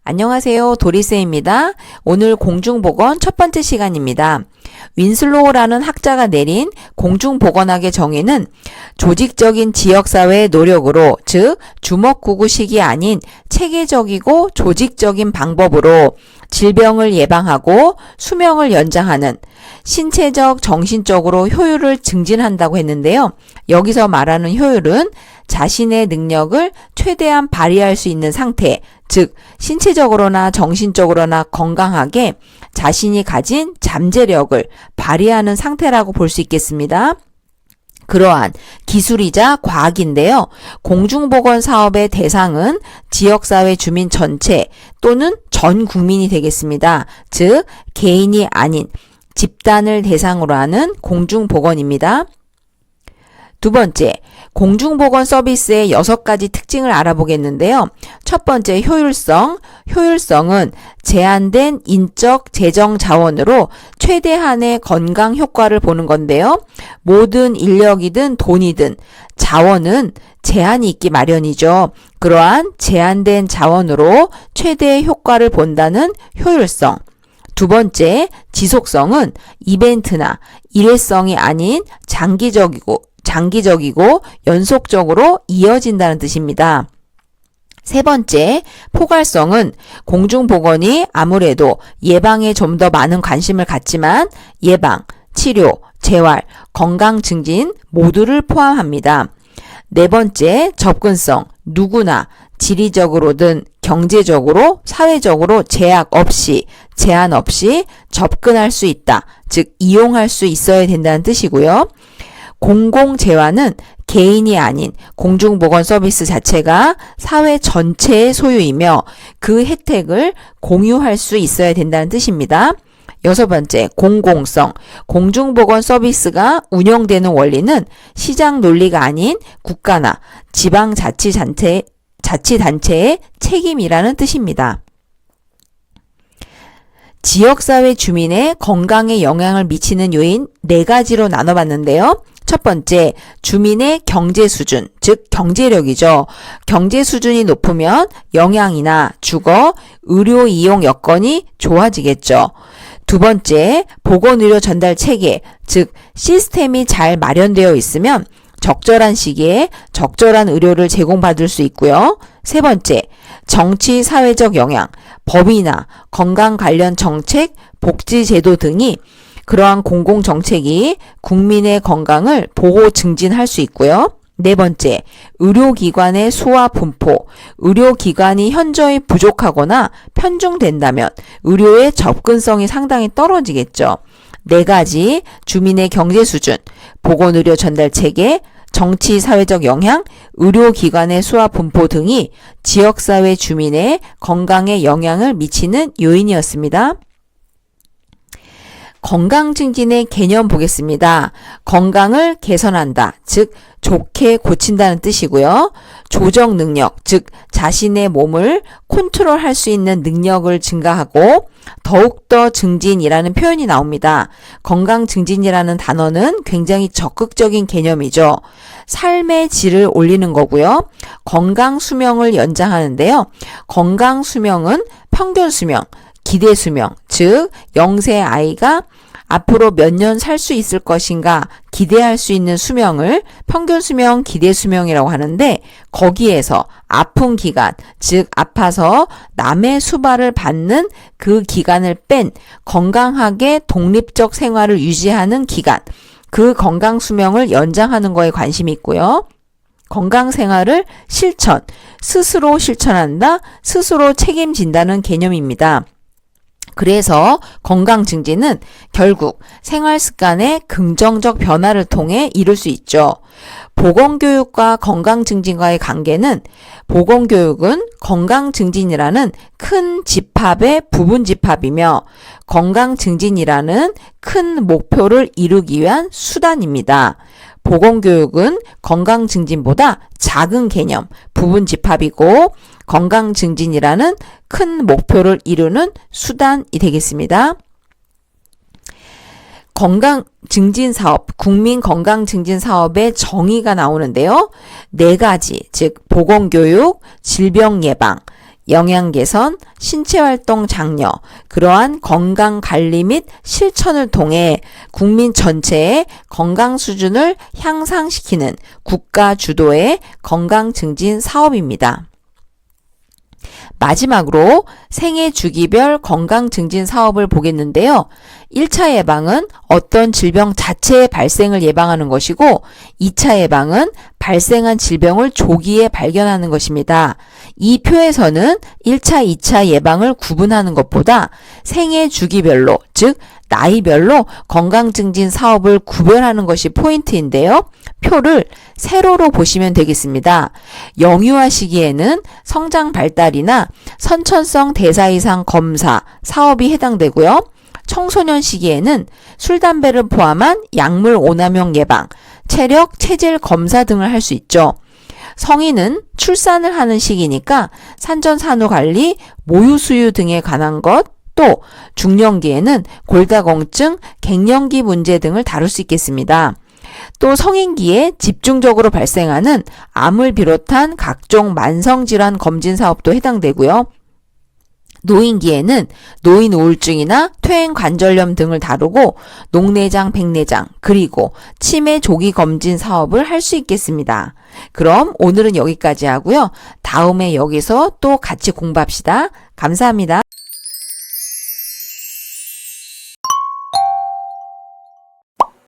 안녕하세요. 도리쌤입니다. 오늘 공중보건 첫 번째 시간입니다. 윈슬로우라는 학자가 내린 공중보건학의 정의는 조직적인 지역사회의 노력으로, 즉 주먹구구식이 아닌 체계적이고 조직적인 방법으로 질병을 예방하고 수명을 연장하는 신체적, 정신적으로 효율을 증진한다고 했는데요. 여기서 말하는 효율은 자신의 능력을 최대한 발휘할 수 있는 상태, 즉 신체적으로나 정신적으로나 건강하게 자신이 가진 잠재력을 발휘하는 상태라고 볼 수 있겠습니다. 그러한 기술이자 과학인데요. 공중보건 사업의 대상은 지역사회 주민 전체 또는 전 국민이 되겠습니다. 즉 개인이 아닌 집단을 대상으로 하는 공중보건입니다. 두 번째, 공중보건 서비스의 6가지 특징을 알아보겠는데요. 첫 번째, 효율성. 효율성은 제한된 인적 재정 자원으로 최대한의 건강 효과를 보는 건데요. 모든 인력이든 돈이든 자원은 제한이 있기 마련이죠. 그러한 제한된 자원으로 최대의 효과를 본다는 효율성. 두 번째, 지속성은 이벤트나 일회성이 아닌 장기적이고 연속적으로 이어진다는 뜻입니다. 세 번째, 포괄성은 공중보건이 아무래도 예방에 좀 더 많은 관심을 갖지만 예방, 치료, 재활, 건강 증진 모두를 포함합니다. 네 번째, 접근성. 누구나 지리적으로든 경제적으로, 사회적으로 제약 없이, 제한 없이 접근할 수 있다. 즉 이용할 수 있어야 된다는 뜻이고요. 공공재화는 개인이 아닌 공중보건 서비스 자체가 사회 전체의 소유이며 그 혜택을 공유할 수 있어야 된다는 뜻입니다. 여섯 번째, 공공성. 공중보건 서비스가 운영되는 원리는 시장 논리가 아닌 국가나 지방자치단체의 책임이라는 뜻입니다. 지역사회 주민의 건강에 영향을 미치는 요인 4가지로 나눠봤는데요. 첫 번째, 주민의 경제 수준, 즉 경제력이죠. 경제 수준이 높으면 영양이나 주거, 의료 이용 여건이 좋아지겠죠. 두 번째, 보건의료 전달 체계, 즉 시스템이 잘 마련되어 있으면 적절한 시기에 적절한 의료를 제공받을 수 있고요. 세 번째, 정치 사회적 영향, 법이나 건강 관련 정책, 복지제도 등이 그러한 공공정책이 국민의 건강을 보호 증진할 수 있고요. 네 번째, 의료기관의 수와 분포. 의료기관이 현저히 부족하거나 편중된다면 의료의 접근성이 상당히 떨어지겠죠. 4가지, 주민의 경제 수준, 보건의료 전달 체계, 정치 사회적 영향, 의료기관의 수와 분포 등이 지역사회 주민의 건강에 영향을 미치는 요인이었습니다. 건강 증진의 개념 보겠습니다. 건강을 개선한다, 즉 좋게 고친다는 뜻이고요. 조정 능력, 즉 자신의 몸을 컨트롤할 수 있는 능력을 증가하고 더욱더 증진이라는 표현이 나옵니다. 건강 증진이라는 단어는 굉장히 적극적인 개념이죠. 삶의 질을 올리는 거고요. 건강 수명을 연장하는데요. 건강 수명은 평균 수명, 기대 수명, 즉 0세 아이가 앞으로 몇 년 살 수 있을 것인가 기대할 수 있는 수명을 평균 수명, 기대 수명이라고 하는데, 거기에서 아픈 기간, 즉 아파서 남의 수발을 받는 그 기간을 뺀 건강하게 독립적 생활을 유지하는 기간, 그 건강 수명을 연장하는 거에 관심이 있고요. 건강 생활을 스스로 실천한다, 스스로 책임진다는 개념입니다. 그래서 건강 증진은 결국 생활 습관의 긍정적 변화를 통해 이룰 수 있죠. 보건교육과 건강 증진과의 관계는, 보건교육은 건강 증진이라는 큰 집합의 부분 집합이며 건강 증진이라는 큰 목표를 이루기 위한 수단입니다. 보건교육은 건강 증진보다 작은 개념, 부분 집합이고 건강 증진이라는 큰 목표를 이루는 수단이 되겠습니다. 건강증진사업, 국민건강증진사업의 정의가 나오는데요. 4가지, 즉 보건교육, 질병예방, 영양 개선, 신체 활동 장려, 그러한 건강 관리 및 실천을 통해 국민 전체의 건강 수준을 향상시키는 국가 주도의 건강 증진 사업입니다. 마지막으로 생애 주기별 건강 증진 사업을 보겠는데요. 1차 예방은 어떤 질병 자체의 발생을 예방하는 것이고 2차 예방은 발생한 질병을 조기에 발견하는 것입니다. 이 표에서는 1차, 2차 예방을 구분하는 것보다 생애 주기별로, 즉 나이별로 건강증진 사업을 구별하는 것이 포인트인데요. 표를 세로로 보시면 되겠습니다. 영유아 시기에는 성장 발달이나 선천성 대사 이상 검사 사업이 해당되고요. 청소년 시기에는 술, 담배를 포함한 약물 오남용 예방, 체력, 체질 검사 등을 할 수 있죠. 성인은 출산을 하는 시기니까 산전산후 관리, 모유 수유 등에 관한 것, 또 중년기에는 골다공증, 갱년기 문제 등을 다룰 수 있겠습니다. 또 성인기에 집중적으로 발생하는 암을 비롯한 각종 만성질환 검진 사업도 해당되고요. 노인기에는 노인 우울증이나 퇴행관절염 등을 다루고 녹내장, 백내장, 그리고 치매 조기 검진 사업을 할 수 있겠습니다. 그럼 오늘은 여기까지 하고요. 다음에 여기서 또 같이 공부합시다. 감사합니다.